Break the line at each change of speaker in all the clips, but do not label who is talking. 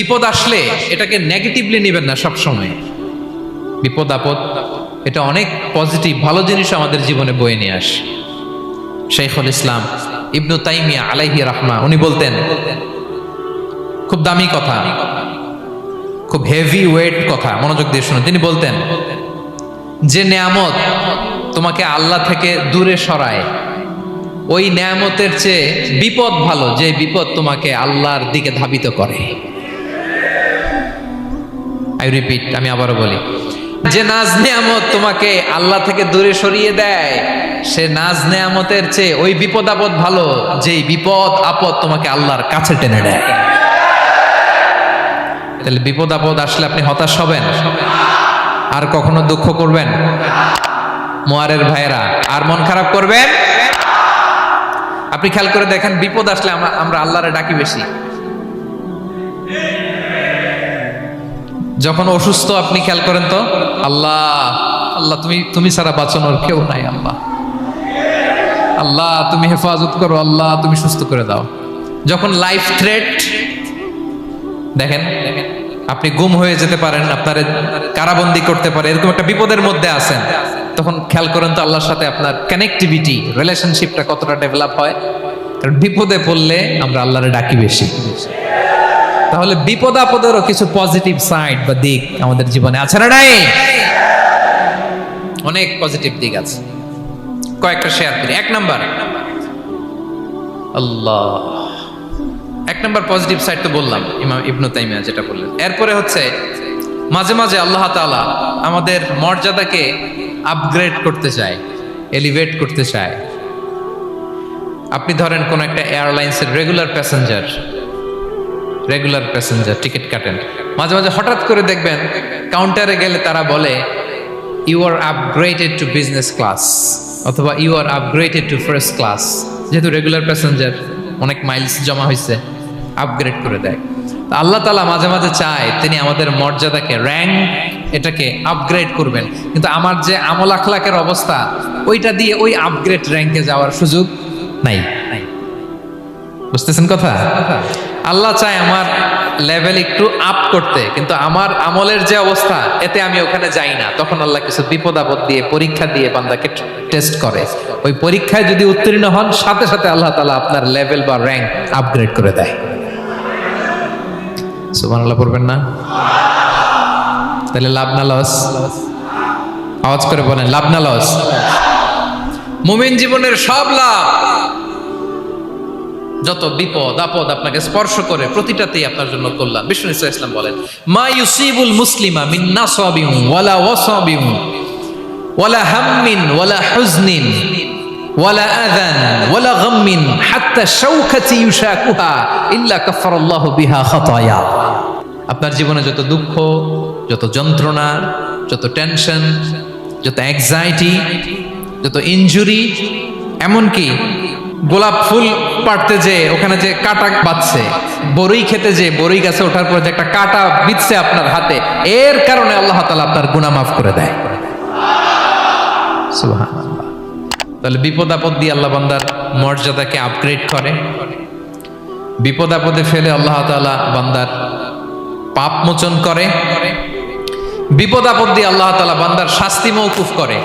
বিপদ আসলে এটাকে নেগেটিভলি নেবেন না সব সময়। বিপদ আপদ এটা অনেক পজিটিভ ভালো জিনিস আমাদের জীবনে বয়ে নিয়ে আসে। শাইখুল ইসলাম ইবনু তাইমিয়া আলাইহি রাহমা উনি বলতেন, খুব দামি কথা, খুব হেভি ওয়েট কথা, মনোযোগ দিয়ে শুনুন। তিনি বলতেন, যে নেয়ামত তোমাকে আল্লাহ থেকে দূরে সরায় ওই নেয়ামতের চেয়ে বিপদ ভালো যে বিপদ তোমাকে আল্লাহর দিকে ধাবিত করে। আই রিপিট, আমি আবারও বলি, যে নাজ নেয়ামত তোমাকে আল্লাহ থেকে দূরে সরিয়ে দেয় সে নাজ নেয়ামতের চেয়ে ওই বিপদ আপদ ভালো যেই বিপদ আপদ তোমাকে আল্লাহর কাছে টেনে দেয়। তাহলে বিপদ আপদ আসলে আপনি হতাশ হবেন, আর কখনো দুঃখ করবেন, মোয়ারের ভাইয়েরা, আর মন খারাপ করবেন? আপনি খেয়াল করে দেখেন, বিপদ আসলে আমরা আল্লাহরে ডাকি বেশি। যখন অসুস্থ আপনি খেয়াল করেন তো, আল্লাহ আল্লাহ তুমি ছাড়া বাঁচানোর কেউ নাই, আল্লাহ আল্লাহ তুমি হেফাজত করো, আল্লাহ তুমি সুস্থ করে দাও। যখন লাইফ থ্রেট, দেখেন আপনি গুম হয়ে যেতে পারেন, আপনার কারাবন্দি করতে পারে, এরকম একটা বিপদের মধ্যে আছেন, তখন খেয়াল করেন তো আল্লাহর সাথে আপনার কানেক্টিভিটি, রিলেশনশিপটা কতটা ডেভেলপ হয়। কারণ বিপদে পড়লে আমরা আল্লাহরে ডাকি বেশি। তাহলে বিপদ আপদেরও কিছু পজিটিভ সাইড বা দিক আমাদের জীবনে আছে না নাই? অনেক পজিটিভ দিক আছে, কয়েকটা শেয়ার করি। এক নাম্বার পজিটিভ সাইড তো বললাম, ইমাম ইবনু তাইমিয়া যেটা বললেন। এরপরে হচ্ছে মাঝে মাঝে আল্লাহ তাআলা আমাদের মর্যাদাকে আপগ্রেড করতে চায়, এলিভেট করতে চায়। আপনি ধরেন কোন একটা এয়ারলাইন্সের রেগুলার প্যাসেঞ্জার টিকিট কাটেন, মাঝে মাঝে হঠাৎ করে দেখবেন কাউন্টারে গেলে তারা বলে you are upgraded to business class অথবা you are upgraded to first class. যেহেতু রেগুলার প্যাসেঞ্জার, অনেক মাইলস জমা হয়েছে, আপগ্রেড করে দেয়। আল্লাহ তাআলা মাঝে মাঝে চায় তিনি আমাদের মর্যাদাকে, র্যাঙ্ক এটাকে আপগ্রেড করবেন, কিন্তু আমার যে আমল আখলাকের অবস্থা ওইটা দিয়ে ওই আপগ্রেড র্যাঙ্কে যাওয়ার সুযোগ নাই। বুঝতেছেন কথা? আল্লাহ চায় আমার লেভেল একটু আপ করতে, কিন্তু আমার আমলের যে অবস্থা এতে আমি ওখানে যাই না। তখন আল্লাহ কিছু বিপদ আপদ দিয়ে, পরীক্ষা দিয়ে বান্দাকে টেস্ট করে। ওই পরীক্ষায় যদি উত্তীর্ণ হন, সাথে সাথে আল্লাহ তাআলা আপনার লেভেল বা র্যাঙ্ক আপগ্রেড করে দেয়। সুবহানাল্লাহ পড়বেন না? তাহলে লাভ না লস? আওয়াজ করে বলেন, লাভ না লস? মুমিন জীবনের সব লাভ। যত বিপদ আপদ আপনাকে স্পর্শ করে প্রতিটাতেই আপনার জন্য কল্যাণ। বিষ্ণু ইসলাম বলেন, মা ইউসিবুল মুসলিমা মিন নাসাবিন ওয়ালা ওয়াসাবিন ওয়ালা হাম্মিন ওয়ালা হুজনিন ওয়ালা আযান ওয়ালা গাম্মিন হাত্তা শাওকাতি ইউশাকুহা ইল্লা কাফারাল্লাহু বিহা খাতায়া। আপনার জীবনে যত দুঃখ, যত যন্ত্রণা, যত টেনশন, যত অ্যাংজাইটি, যত ইনজুরি, এমনকি গোলাপ ফুল পাড়তে যে ওখানে যে কাটা বাঁধছে, বরই খেতে যে বরই গাছে ওঠার পরে যে একটা কাটা বিঁধছে আপনার হাতে, এর কারণে আল্লাহ তাআলা আপনার গুনাহ মাফ করে দেয়। সুবহানাল্লাহ। তাহলে বিপদ আপদ দিয়ে আল্লাহ বান্দার মর্যাদাকে আপগ্রেড করে। বিপদ আপদে ফেলে আল্লাহ তাআলা বান্দার পাপ মোচন করে। বিপদ আপদ দিয়ে আল্লাহ তাআলা বান্দার শাস্তি মওকুফ করে।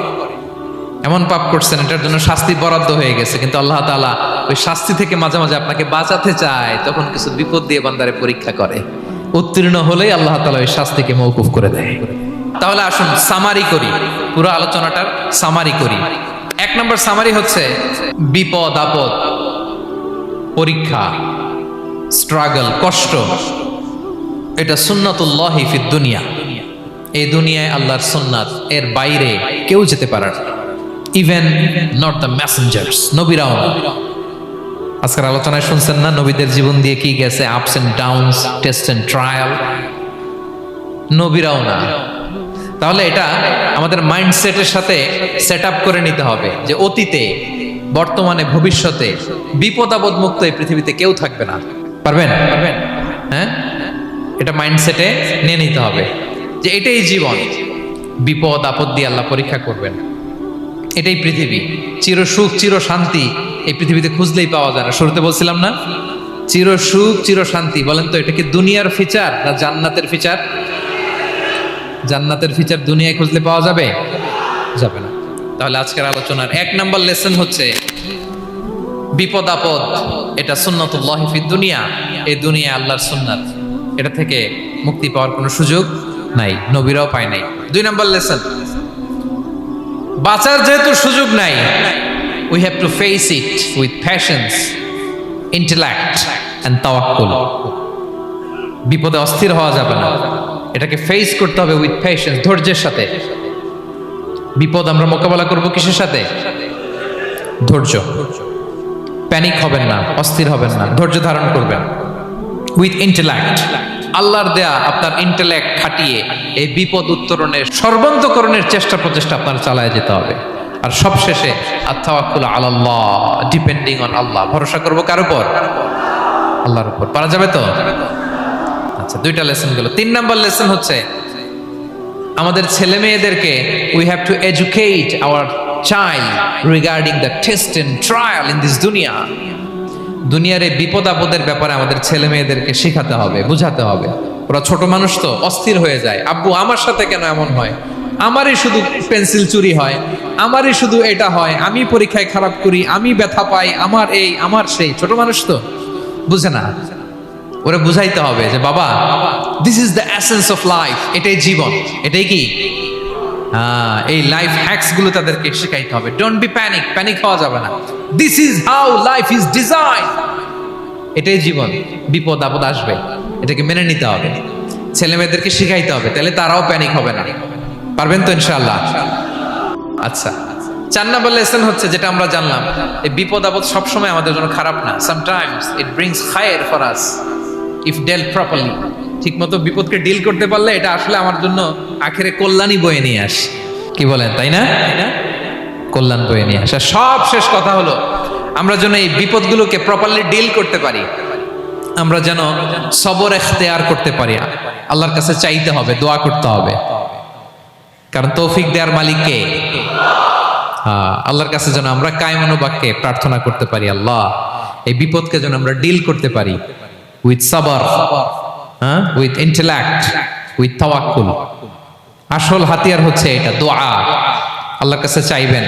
এমন পাপ করছেন এটার জন্য শাস্তি বরাদ্দ হয়ে গেছে, কিন্তু আল্লাহ তাআলা ওই শাস্তি থেকে মাঝে মাঝে আপনাকে বাঁচাতে চায়, তখন কিছু বিপদ দিয়ে বান্দারে পরীক্ষা করে। উত্তীর্ণ হলেই আল্লাহ তাআলা ওই শাস্তিকে মওকুফ করে দেয়। তাহলে আসুন সামারি করি, পুরো আলোচনাটার সামারি করি। এক নম্বর সামারি হচ্ছে বিপদ আপদ, পরীক্ষা, স্ট্রাগল, কষ্ট, এটা সুন্নাতুল্লাহি ফিদ দুনিয়া। এই দুনিয়ায় আল্লাহর সুন্নাত, এর বাইরে কেউ যেতে পারে না। ইভেন নট দ্য মেসেঞ্জার্স, নবীরাও না। আজকের আলোচনায় শুনছেন না নবীদের জীবন দিয়ে কি গেছে, ups and downs, test and trial, নবীরাও না। তাহলে এটা আমাদের মাইন্ডসেটের সাথে সেট আপ করে নিতে হবে যে অতীতে, বর্তমানে, ভবিষ্যতে বিপদ আপদ মুক্ত এই পৃথিবীতে কেউ থাকবে না। পারবেন? হ্যাঁ, এটা মাইন্ডসেটে নিয়ে নিতে হবে যে এটাই জীবন, বিপদ আপদ দিয়ে আল্লাহ পরীক্ষা করবেন। এটাই পৃথিবী, চির সুখ চির শান্তি এই পৃথিবীতে খুঁজলেই পাওয়া যায় না। শুরুতে বলছিলাম না, চির সুখ, চির শান্তি। বলেন তো এটা কি দুনিয়ার ফিচার না জান্নাতের ফিচার? জান্নাতের ফিচার দুনিয়ায় খুঁজলে পাওয়া যাবে? যাবে না। তাহলে আজকের আলোচনার 1 নাম্বার লেসন হচ্ছে বিপদ আপদ এটা সুন্নাতুল্লাহ ফিদ দুনিয়া। এই দুনিয়া আল্লাহর সুন্নাত, এটা থেকে মুক্তি পাওয়ার কোনো সুযোগ নাই, নবীরাও পায় নাই। 2 নাম্বার লেসন, বাঁচার যেহেতু সুযোগ নাই, we have to face it with patience, intellect and tawakkul. বিপদে অস্থির হওয়া যাবে না, এটাকে ফেস করতে হবে উইথ পেশেন্স, ধৈর্যের সাথে। বিপদ আমরা মোকাবেলা করব কিসের সাথে? ধৈর্য। প্যানিক হবেন না, অস্থির হবেন না, ধৈর্য ধারণ করবেন উইথ ইন্টেলেক্ট। আল্লাহর দেয়া আপনার ইন্টেলেক্ট খাটিয়ে এই বিপদ উত্তরণের সর্বান্তকরণের চেষ্টা প্রচেষ্টা আপনার চালায় যেতে হবে। আর সবশেষে আত-তাওয়াক্কুল আলাল্লাহ, ডিপেন্ডিং অন আল্লাহ, ভরসা করব কার উপর? আল্লাহর উপর। পারা যাবে তো? আচ্ছা, 2টা লেসন গেল। 3 নাম্বার লেসন হচ্ছে আমাদের ছেলে মেয়েদেরকে we have to educate our child regarding the test and trial in this দুনিয়া। দুনিয়ার এই বিপদ আপদের ব্যাপারে আমাদের ছেলে মেয়েদেরকে শেখাতে হবে, বুঝাতে হবে। ওরা ছোট মানুষ তো অস্থির হয়ে যায়, আব্বু আমার সাথে কেন এমন হয়, আমারই শুধু পেন্সিল চুরি হয়, আমারই শুধু এটা হয়, আমি পরীক্ষায় খারাপ করি, আমি ব্যথা পাই, আমার এই আমার সেই। ছোট মানুষ তো বুঝে না। ওরা বুঝাইতে হবে যে বাবা, this is the essence of life, এটাই জীবন, এটাই কি এই লাইফ হ্যাকস গুলো তাদেরকে শেখাইতে হবে। ডোন্ট বি প্যানিক, প্যানিক হওয়া যাবে না। This is how life is design, এটাই জীবন। বিপদ আপদ আসবে, এটাকে মেনে নিতে হবে, ছেলে মেয়েদেরকে শিখাইতে হবে, তাহলে তারাও প্যানিক হবে না। পারবেন তো ইনশাআল্লাহ? আচ্ছা, 4 নাম্বার লেসন হচ্ছে যেটা আমরা জানলাম, এই বিপদ আপদ সবসময় আমাদের জন্য খারাপ না। সামটাইমস ইট ব্রিংস খায়ের for us if dealt properly. ঠিকমতো বিপদকে ডিল করতে পারলে এটা আসলে আমার জন্য আখেরে কল্যাণই বয়ে নিয়ে আসে। কি বলেন, তাই না? কল্যাণ বয়ে নিয়ে আসে। সব শেষ কথা হলো আমরা যেন এই বিপদগুলোকে প্রপারলি ডিল করতে পারি, আমরা যেন সবর ইখতিয়ার করতে পারি। আল্লাহর কাছে চাইতে হবে, দোয়া করতে হবে, কারণ তৌফিক দেওয়ার মালিক কে? আল্লাহর কাছে যেন আমরা কায়মনোবাক্যে প্রার্থনা করতে পারি, আল্লাহ এই বিপদকে যেন আমরা ডিল করতে পারি উইথ সাবর, উইথ ইন্টেলেক্ট, উইথ তাওয়াক্কুল। আসল হাতিয়ার হচ্ছে এটা, দোয়া। আল্লাহর কাছে চাইবেন,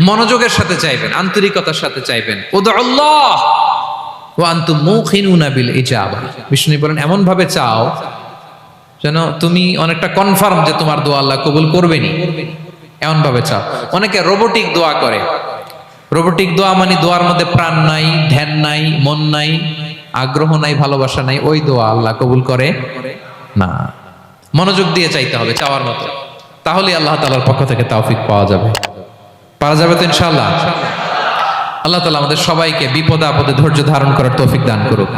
মনোযোগের সাথে চাইবেন, আন্তরিকতার সাথে চাইবেন। উদউল্লাহ ওয়া আনতুম মুখিনুনা বিল ইজাবা। বিষ্ণু বলেন এমন ভাবে চাও যেন তুমি অনেকটা কনফার্ম যে তোমার দোয়া আল্লাহ কবুল করবেনই, এমন ভাবে চাও। অনেকে রোবোটিক দোয়া করে। রোবোটিক দোয়া মানে দোয়ার মধ্যে প্রাণ নাই, ধ্যান নাই, মন নাই, আগ্রহ নাই, ভালোবাসা নাই। ওই দোয়া আল্লাহ কবুল করে না। মনোযোগ দিয়ে চাইতে হবে চাওয়ার মতো, তাহলে আল্লাহ তাআলার পক্ষ থেকে তৌফিক পাওয়া যাবে। পারা যাবে তো ইনশাআল্লাহ? আল্লাহ তাআলা আমাদের সবাইকে বিপদে আপদে ধৈর্য ধারণ করার তৌফিক দান করুক।